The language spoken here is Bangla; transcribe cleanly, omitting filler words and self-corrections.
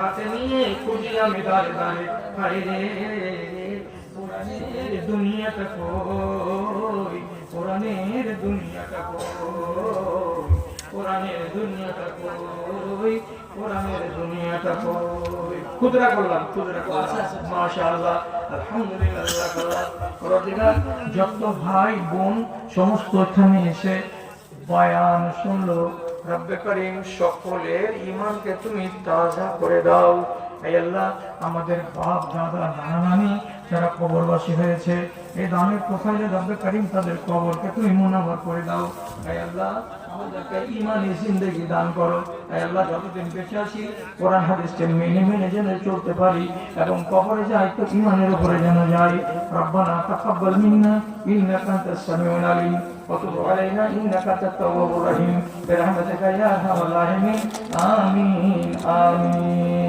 হাতে নিয়ে খুঁজি আমি দাঁড়ে দাঁড়ে, হায় রে কোরআনের দুনিয়াটা কই, কোরআনের দুনিয়াটা কই, কোরআনের দুনিয়াটা কই, কোরআনের দুনিয়াটা কই। খুদরা করলাম, খুদরা করলাম, মাশাআল্লাহ, আলহামদুলিল্লাহ। যত ভাই বোন সমস্ত এখানে এসে বয়ান শুনলো, রব্বে করিম সকলের ঈমানকে তুমি তাজা করে দাও। হে আল্লাহ, আমাদের বাপ দাদা নানা নানি যারা কবরবাসী হয়েছে, এই দানের প্রোফাইলে রব্বে করিম তাদের কবরকে তুমি মুনাফা করে দাও। হে আল্লাহ, আমাদেরকে ঈমানি জিন্দেগি দান করো। হে আল্লাহ, যতদিন বেঁচে আছি কোরআন হাদিসকে মেনে মেনে যেন চলতে পারি এবং কবরে যাই তো ঈমানের উপরে যেন যাই। রব্বানা তাকাব্বাল মিন্না ইন্নাকা আনতাস সামিউল আলিম ওয়া তুব আলাইনা ইন্নাকা আনতাত তাওয়াবুর রহিম বিরহমাতিকা ইয়া আরহামার রাহিমিন। আমিন আমিন।